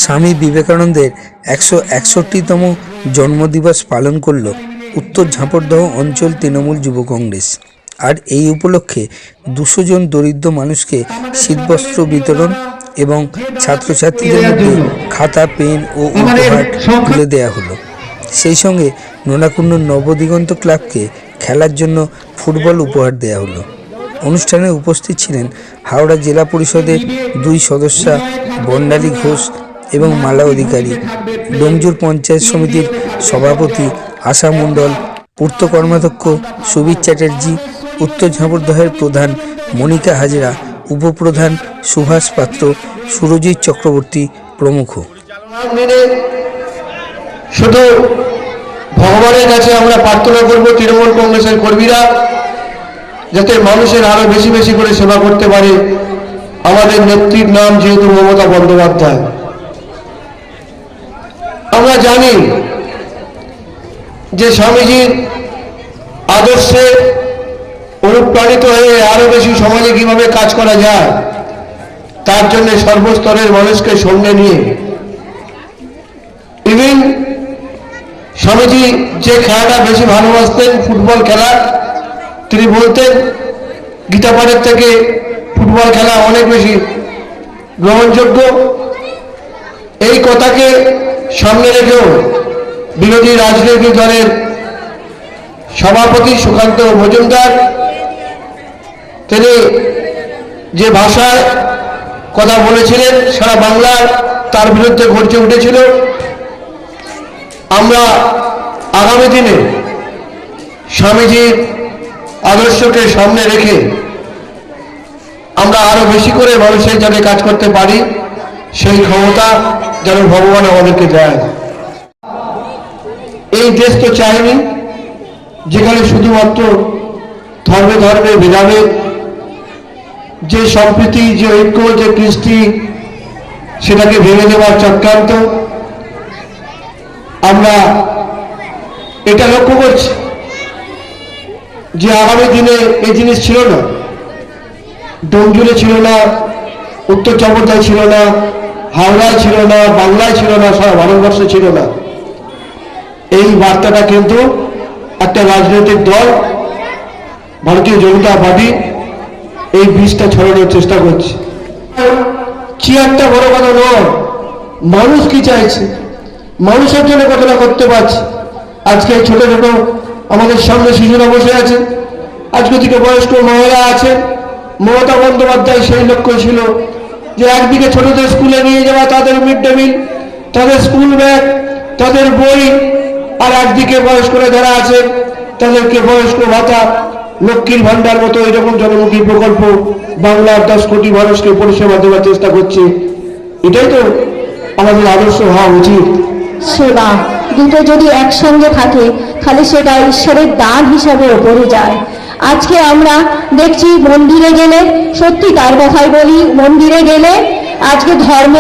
স্বামী বিবেকানন্দের 161তম জন্মদিবস পালন করল উত্তর ঝাঁপড়দহ অঞ্চল তৃণমূল যুব কংগ্রেস। আর এই উপলক্ষে 200 জন দরিদ্র মানুষকে শীতবস্ত্র বিতরণ এবং ছাত্রছাত্রীদের মধ্যে খাতা, পেন ও উপহার তুলে দেওয়া হলো। সেই সঙ্গে নোনাকুণ্ড নবদিগন্ত ক্লাবকে খেলার জন্য ফুটবল উপহার দেওয়া হলো। অনুষ্ঠানে উপস্থিত ছিলেন হাওড়া জেলা পরিষদের 2 সদস্যা বন্ডালী ঘোষ এবং মালা অধিকারী, ডোমজুর পঞ্চায়েত সমিতির সভাপতি আশা মণ্ডল, পূর্ত কর্মাধ্যক্ষ সুবীর চ্যাটার্জি, উত্তর ঝাঁপড়দহের প্রধান মনিকা হাজরা, উপপ্রধান সুভাষ পাত্র, সুরজিৎ চক্রবর্তী প্রমুখ। শুধু ভগবানের কাছে আমরা প্রার্থনা করব তৃণমূল কংগ্রেসের কর্মীরা যাতে মানুষের আরো বেশি বেশি করে সেবা করতে পারে। আমাদের নেত্রীর নাম যেহেতু মমতা বন্দ্যোপাধ্যায়, আমরা জানি যে স্বামীজির আদর্শে অনুপ্রাণিত হয়ে আরো বেশি সমাজে কিভাবে কাজ করা যায় তার জন্য সর্বস্তরের মানুষকে সঙ্গে নিয়ে ইভেন স্বামীজি যে খেলাটা বেশি ভালোবাসতেন ফুটবল খেলা, তিনি বলতেন গীতাপাঠের থেকে ফুটবল খেলা অনেক বেশি গ্রহণযোগ্য। এই কথাকে সামনে রেখেও বিরোধী রাজনৈতিক দলের সভাপতি সুকান্ত মজুমদার তিনি যে ভাষায় কথা বলেছিলেন সারা বাংলার তার বিরুদ্ধে গর্জে উঠেছিল। আমরা আগামী দিনে স্বামীজির আদর্শকে সামনে রেখে আমরা আরো বেশি করে মানুষের যাতে কাজ করতে পারি সেই ক্ষমতা যেন ভগবান আমাদেরকে দেয়। এই দেশ তো চায়নি যেখানে শুধুমাত্র ধর্মে ধর্মে ভেদাভেদ, যে সম্প্রীতি, যে ঐক্য, যে কৃষ্টি সেটাকে ভেঙে দেওয়ার চক্রান্ত। আমরা এটা লক্ষ্য করছি যে আগামী দিনে এই জিনিস ছিল না, ডোমজুড়ে ছিল না, উত্তর চম্পারদায় ছিল না, হাওড়ায় ছিল না, বাংলায় ছিল না, সারা ভারতবর্ষে ছিল না। এই বার্তাটা কিন্তু একটা রাজনৈতিক দল ভারতীয় জনতা পার্টি এই বীজটা ছড়ানোর চেষ্টা করছে। কি একটা বড় কথা নয়, মানুষ কি চাইছে, মানুষের জন্য কতটা করতে পারছে। আজকে ছোট ছোট আমাদের সামনে শিশুরা বসে আছে, আজকে থেকে বয়স্ক মহিলা আছে। মমতা বন্দ্যোপাধ্যায় সেই লক্ষ্য ছিল যে একদিকে ছোটদের স্কুলে নিয়ে যাওয়া, তাদের মিড ডে মিল, তাদের স্কুল ব্যাগ, তাদের বই, আর একদিকে বয়স্করা যারা আছে তাদেরকে বয়স্ক ভাতা, লক্ষ্মীর ভান্ডার মতো এরকম জনমুখী প্রকল্প বাংলার 10 কোটি মানুষকে পরিষেবা দেওয়ার চেষ্টা করছে। এটাই তো আমাদের আদর্শ হওয়া উচিত। সেবা দুটো যদি একসঙ্গে থাকে তাহলে সেটা ঈশ্বরের দান হিসাবে ওপরে যায়। আজকে আমরা দেখছি মন্দিরে গেলে, সত্যি তার কথাই বলি, মন্দিরে গেলে আজকে ধর্ম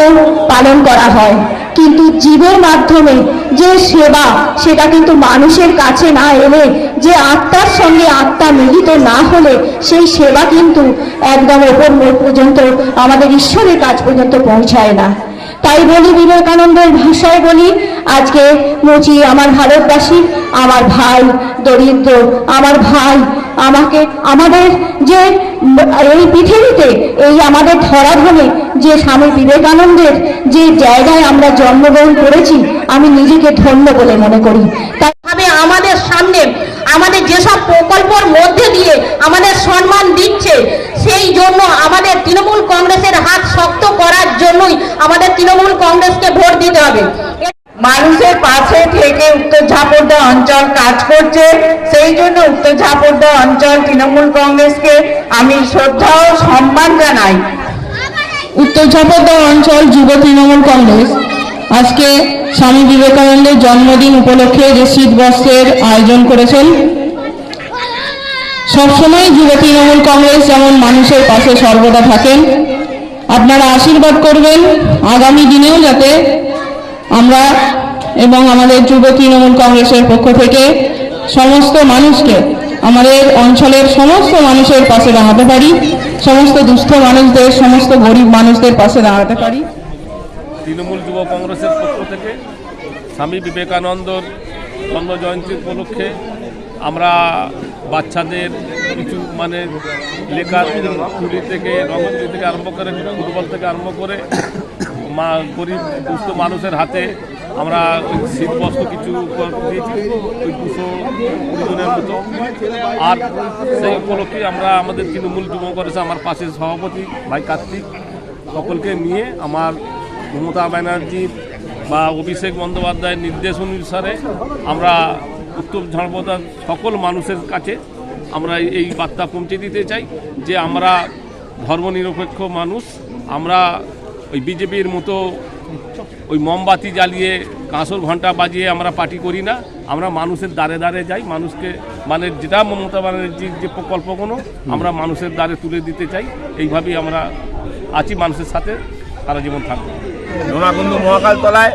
পালন করা হয়, কিন্তু জীবের মাধ্যমে যে সেবা সেটা কিন্তু মানুষের কাছে না এলে, যে আত্মার সঙ্গে আত্মা মিলিত না হলে সেই সেবা কিন্তু একদম ওপর পর্যন্ত আমাদের ঈশ্বরের কাছ পর্যন্ত পৌঁছায় না। তাই বলি, বিবেকানন্দের ভাষায় বলি, আজকে মুচি আমার ভারতবাসী, আমার ভাই দরিদ্র, আমার ভাই আমাকে, আমাদের যে এই পৃথিবীতে, এই আমাদের ধরাধামে যে স্বামী বিবেকানন্দের যে জায়গায় আমরা জন্মগ্রহণ করেছি, আমি নিজেকে ধন্য বলে মনে করি। তাই আমাদের সামনে আমাদের যেসব প্রকল্পের মধ্যে দিয়ে আমাদের সম্মান দিচ্ছে, সেই জন্য আমাদের তৃণমূল কংগ্রেসের হাত শক্ত করার জন্যই আমাদের তৃণমূল কংগ্রেসকে ভোট দিতে হবে। মানুষের পাশে থেকে উত্তর ঝাঁপড়দহ অঞ্চল কাজ করছে, সেই জন্য উত্তর ঝাঁপড়দহ অঞ্চল তৃণমূল কংগ্রেসকে আমি শ্রদ্ধা ও সম্মান জানাই। উত্তর ঝাঁপড়দহ অঞ্চল যুব তৃণমূল কংগ্রেস আজকে স্বামী বিবেকানন্দের জন্মদিন উপলক্ষে যে শীতবস্ত্রের আয়োজন করেছেন। সবসময় যুব তৃণমূল কংগ্রেস যেমন মানুষের পাশে সর্বদা থাকেন, আপনারা আশীর্বাদ করবেন আগামী দিনেও যাতে আমরা এবং আমাদের যুব তৃণমূল কংগ্রেসের পক্ষ থেকে সমস্ত মানুষকে, আমাদের অঞ্চলের সমস্ত মানুষের পাশে দাঁড়াতে পারি, সমস্ত দুস্থ মানুষদের, সমস্ত গরিব মানুষদের পাশে দাঁড়াতে পারি। তৃণমূল যুব কংগ্রেসের পক্ষ থেকে স্বামী বিবেকানন্দর জন্মজয়ন্তী উপলক্ষে আমরা বাচ্চাদের কিছু মানে লেখার তুলি থেকে রঙতুলি থেকে আরম্ভ করে ফুটবল থেকে আরম্ভ করে গরিব দুস্থ মানুষের হাতে আমরা ওই শীতবস্ত্র কিছু দিয়েছি ওই 220 জনের মতো। আর সেই উপলক্ষে আমরা আমাদের তৃণমূল যুব কংগ্রেসে আমার পাশের সভাপতি ভাই কার্তিক সকলকে নিয়ে আমার মমতা ব্যানার্জির বা অভিষেক বন্দ্যোপাধ্যায়ের নির্দেশ অনুসারে আমরা উত্তর ঝাড়পদার সকল মানুষের কাছে আমরা এই বার্তা পৌঁছে দিতে চাই যে আমরা ধর্মনিরপেক্ষ মানুষ। আমরা ওই বিজেপির মতো ওই মোমবাতি জ্বালিয়ে কাঁসর ঘণ্টা বাজিয়ে আমরা পার্টি করি না। আমরা মানুষের দ্বারে দ্বারে যাই, মানুষকে মানে যেটা মমতা ব্যানার্জির যে প্রকল্পগুলো আমরা মানুষের দ্বারে তুলে দিতে চাই। এইভাবেই আমরা আছি, মানুষের সাথে সারা জীবন থাকবো। নোনাকুন্দ মহাকালতলায়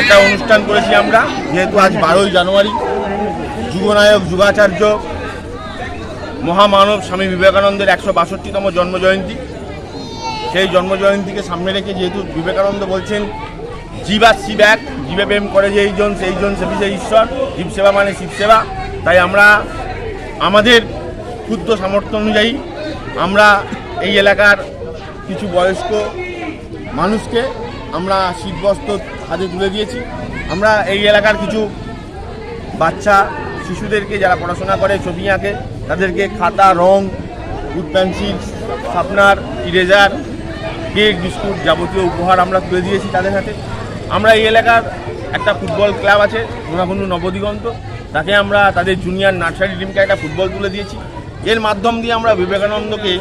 একটা অনুষ্ঠান করেছি আমরা, যেহেতু আজ 12ই জানুয়ারি যুগনায়ক যুগাচার্য মহামানব স্বামী বিবেকানন্দের 162তম জন্মজয়ন্তী। সেই জন্মজয়ন্তীকে সামনে রেখে যেহেতু বিবেকানন্দ বলছেন জীব আর শিব এক, জীবে প্রেম করে যেইজন সেইজন সেবি সেই ঈশ্বর, জীব সেবা মানে শিব সেবা। তাই আমরা আমাদের ক্ষুদ্র সামর্থ্য অনুযায়ী আমরা এই এলাকার কিছু বয়স্ক মানুষকে আমরা শীতবস্ত্র হাতে তুলে দিয়েছি। আমরা এই এলাকার কিছু বাচ্চা শিশুদেরকে যারা পড়াশোনা করে, ছবি আঁকে, তাদেরকে খাতা, রং, wood pencil, sharpener, eraser, cake, biscuit যাবতীয় উপহার আমরা তুলে দিয়েছি তাদের হাতে। আমরা এই এলাকার একটা ফুটবল ক্লাব আছে নোনাকুন্দ নবদিগন্ত, তাকে আমরা তাদের জুনিয়র নার্সারি টিমকে একটা ফুটবল তুলে দিয়েছি। এর মাধ্যম দিয়ে আমরা বিবেকানন্দকে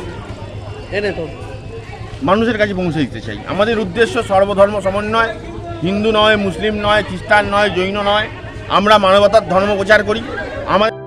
মানুষের কাছে পৌঁছে দিতে চাই। আমাদের উদ্দেশ্য সর্বধর্ম সমন্বয়, হিন্দু নয়, মুসলিম নয়, খ্রিস্টান নয়, জৈন নয়, আমরা মানবতার ধর্ম প্রচার করি। আমাদের